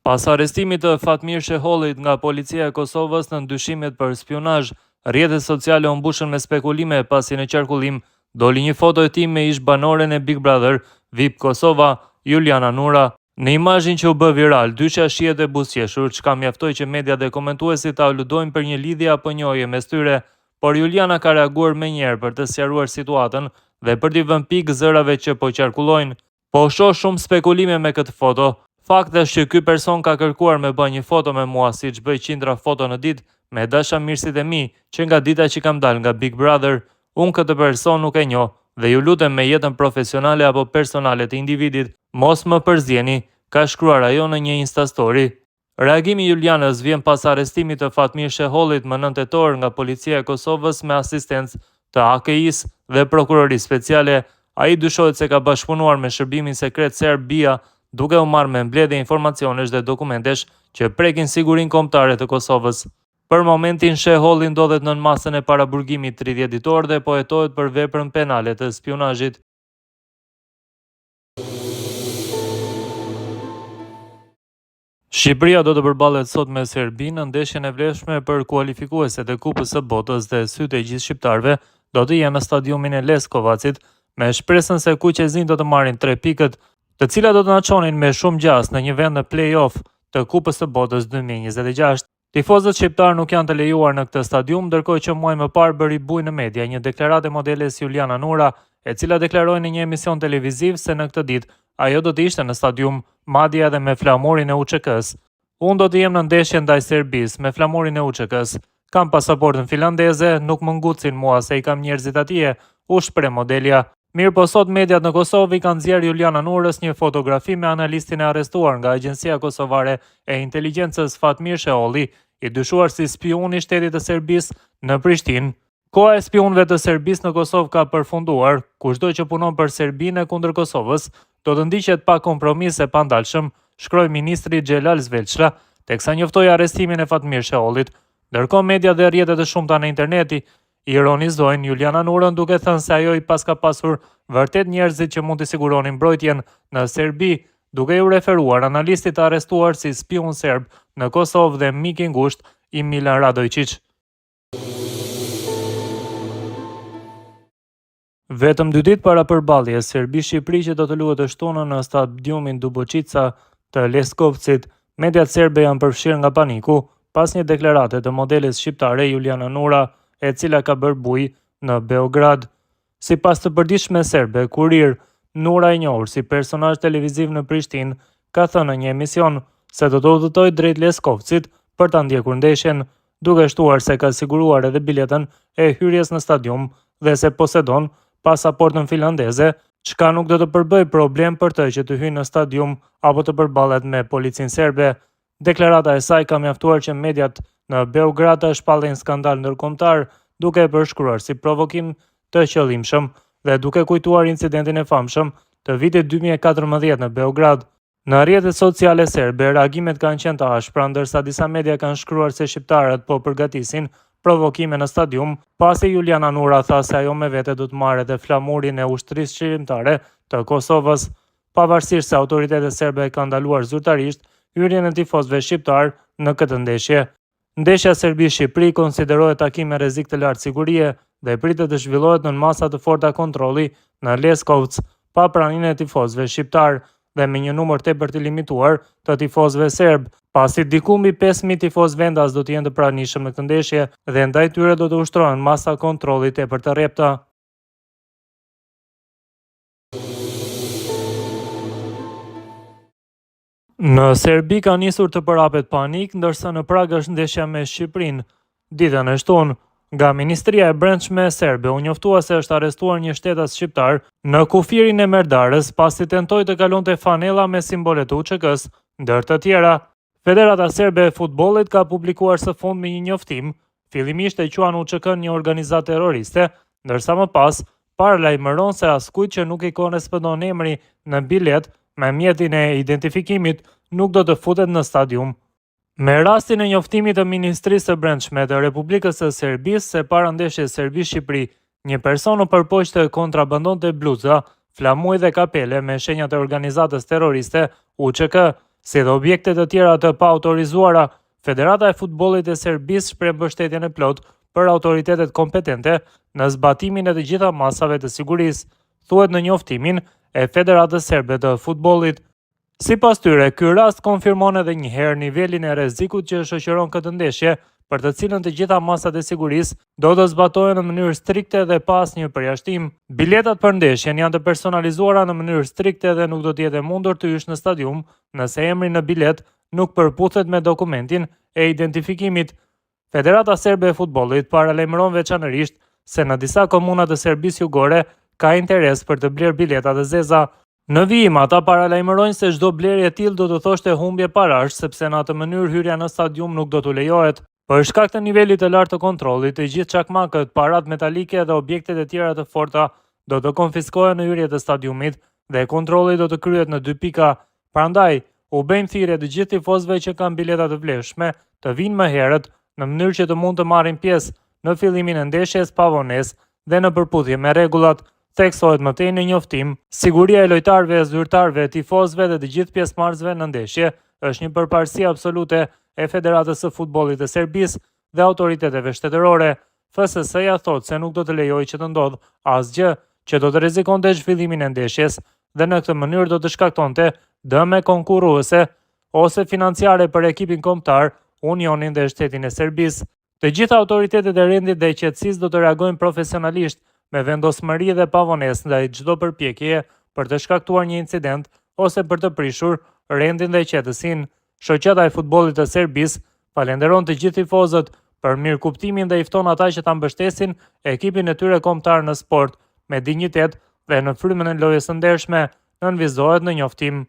Pas arrestimit të Fatmir Shehollit nga policia e Kosovës në ndyshimet për spionazh, rrjetet sociale u mbushën me spekulime pasi në qarkullim doli një foto e tij me ish banoren e Big Brother, VIP Kosova, Juliana Nura. Në imazhin që u bë viral, dysha shihet e buzëqeshur, çka mjaftoi që media dhe komentuesit ta aludojnë për një lidhje apo njohje mes tyre, por Juliana ka reaguar menjëherë për të sqaruar situatën dhe për t'i vënë pikë zërave që po qarkullojnë. Po shoh shumë spekulime me këtë foto. Fakti është që ky person ka kërkuar me bë një foto me mua siç bëj qindra foto në ditë me dashamirësit e mi që nga dita që kam dalë nga Big Brother, unë këtë person nuk e njoh dhe ju lutem me jetën profesionale apo personale të individit, mos më përzjeni, ka shkruar ajo në një Insta story. Reagimi i Julianës vjen pas arrestimit të Fatmir Shehollit më 9 tetor nga policia e Kosovës me asistencë të AKI-s dhe prokurorisë speciale. Ai dyshohet se ka bashkëpunuar me shërbimin sekret serb BIA, duke u marrë me mbledhje informacionesh dhe dokumentesh që prekin sigurinë kombëtare të Kosovës. Për momentin, Sheholli ndodhet nën masën e paraburgimit 30 ditor dhe po hetohet për veprën penale të spionazhit. Shqipëria do të përballet sot me Serbinë në ndeshjen e vlefshme për kualifikueset e Kupës së Botës dhe sytë e gjithë shqiptarëve do të jenë në stadiumin e Leskovacit, me shpresën se kuqezin do të marrin 3 pikët, të cilat do të na çonin me shumë gjas në një vend në play-off të Kupës së Botës 2026. Tifozët shqiptar nuk janë të lejuar në këtë stadium, ndërkohë që muaj më parë bëri bujë në media një deklaratë e modeles Juliana Nura, e cila deklaroi në një emision televiziv se në këtë ditë ajo do të ishte në stadium, madje edhe me flamurin e UÇK-s. Unë do të jem në ndeshjen ndaj Serbisë me flamurin e UÇK-s. Kam pasaportën finlandeze, nuk më ngucin mua se i kam njerëzit atje, u shpreh modelja. Mirë po sot mediat në Kosovë kanë nxjerrë Juliana Nurës një fotografi me analistin e arrestuar nga Agjencia Kosovare e Inteligjencës Fatmir Sheholli, i dyshuar si spion i shtetit të Serbisë në Prishtinë. Koha e spionëve të Serbisë në Kosovë ka përfunduar, kushdo që punon për Serbinë kundër Kosovës do të ndiqet pa kompromis e pandalshëm, shkroi ministri Xhelal Zveçla, teksa njoftoi arrestimin e Fatmir Shehollit. Ndërkohë media dhe rrjetet e shumta në interneti ironizojnë Juliana Nurën duke thënë se ajo i paska pasur vërtet njerëzit që mund të siguronin mbrojtjen në Serbi, duke u referuar analistit të arrestuar si spion serb në Kosovë dhe mik i ngushtë i Milan Radojčić. Vetëm 2 ditë para përballjes Serbi-Shqipëri që do të luhet të shtunën në stadiumin Dubočica të Leskovcit, mediat serbe janë përfshirë nga paniku pas një deklarate të modeles shqiptare Juliana Nura, e cila ka bërë bujë në Beograd. Sipas të përditshme serbe, Kurir, Nura, e njohur si personazh televiziv në Prishtinë, ka thënë në një emision se do të udhëtojë drejt Leskovcit për ta ndjekur ndeshjen, duke shtuar se ka siguruar edhe biletën e hyrjes në stadium dhe se posedon pasaportën finlandeze, çka nuk do të përbëj problem për të që të hyjë në stadium apo të përballet me policinë serbe. Deklarata e saj ka mjaftuar që mediat në Beograd të shpallin skandal ndërkombëtar, duke e përshkruar si provokim të qëllimshëm dhe duke kujtuar incidentin e famshëm të vitit 2014 në Beograd. Në rrjetet sociale serbe, reagimet kanë qenë të ashpra, ndërsa disa media kanë shkruar se shqiptarët po përgatisin provokime në stadium, pasi Juliana Nura tha se ajo me vete do të marrë edhe flamurin e ushtrisë qëllimtare të Kosovës, pavarësisht se autoritetet serbe kanë ndaluar zyrtarisht hyrjen e tifozëve shqiptar në këtë ndeshje. Ndeshja Serbi-Shqipëri konsiderohet takim me rrezik të lartë sigurie dhe pritet të zhvillohet në masa të forta kontrolli në Leskovec, pa praninë e tifozëve shqiptar dhe me një numër tepër të limituar të tifozëve serb, pasi diku mbi 5.000 tifozë vendas do të jenë të pranishëm në këtë ndeshje dhe ndaj tyre do të ushtrohen masa kontrolli tepër të rrepta. Në Serbi ka nisur të përhapet panik, ndërsa në Prag është ndeshja me Shqipërinë. Ditën e shtunë, nga Ministria e Brendshme serbe u njoftua se është arrestuar një shtetas shqiptar në kufirin e Merdarës pasi tentoi të kalonte fanella me simbolet të UÇK-s, ndër të tjera. Federata Serbe e Futbollit ka publikuar së fundmi një njoftim, fillimisht e quan UÇK-n një organizatë terroriste, ndërsa më pas paralajmëron se askujt që nuk i korrespondon emri në bilet me mjetin e identifikimit nuk do të futet në stadium. Me rastin e njoftimit të Ministrisë së Brendshme të Republikës së Serbisë se para ndeshjes Serbi-Shqipëri, një person u përpoq të kontrabandonte bluza, flamuj dhe kapele me shenjat e organizatës terroriste UÇK. si dhe objekte të tjera të pa autorizuara. Federata e Futbollit e Serbisë shpreh mbështetjen e plotë për autoritetet kompetente në zbatimin e të gjitha masave të sigurisë, thuhet në njoftimin e Federatës Serbe të Futbollit. Sipas tyre, ky rast konfirmon edhe një herë nivelin e rrezikut që shoqëron këtë ndeshje, për të cilën të gjitha masat e sigurisë do të zbatohen në mënyrë strikte dhe pa asnjë përjashtim. Biletat për ndeshjen janë të personalizuara në mënyrë strikte dhe nuk do të jetë mundur të hysh në stadium nëse emri në bilet nuk përputhet me dokumentin e identifikimit. Federata Serbe e Futbollit paralajmëron veçanërisht se në disa komuna të Serbisë Jugore ka interes për të blerë bileta të zeza. Në vijim, ata paralajmërojnë se çdo blerje e tillë do të thoshte humbje parash, sepse në atë mënyrë hyrja në stadium nuk do t'u lejohet. Për shkak të nivelit të lartë të kontrollit, të gjithë çakmakët, parat metalike dhe objektet e tjera të forta do të konfiskohen në hyrje të stadiumit dhe kontrolli do të kryhet në 2 pika. Prandaj, u bëjmë thirrje të gjithë tifozëve që kanë bileta të vlefshme të vinë më herët në mënyrë që të mund të marrin pjesë në fillimin e ndeshjes pa vonesë dhe në përputhje me rregullat. Theksohet më tej në njoftim, siguria e lojtarëve, zyrtarëve, tifozëve dhe të gjithë pjesëmarrësve në ndeshje është një përparësi absolute e Federatës së Futbollit të Serbisë dhe autoriteteve shtetërore. FSS-ja thotë se nuk do të lejojë që të ndodhë asgjë që do të rrezikonte zhvillimin e ndeshjes dhe në këtë mënyrë do të shkaktonte dëme konkurruese ose financiare për ekipin kombëtar, Unionin dhe Shtetin e Serbisë. Të gjitha autoritetet e rendit dhe qetësisë do të reagojnë profesionalisht me vendosmëri dhe pavonesë ndaj çdo përpjekjeje për të shkaktuar një incident ose për të prishur rendin dhe qetësinë. Shoqata e Futbollit të Serbisë falenderon të gjithë tifozët për mirëkuptimin dhe i fton ata që ta mbështesin ekipin e tyre kombëtar në sport me dinjitet dhe në frymën e lojës së ndershme, nënvizohet në njoftim.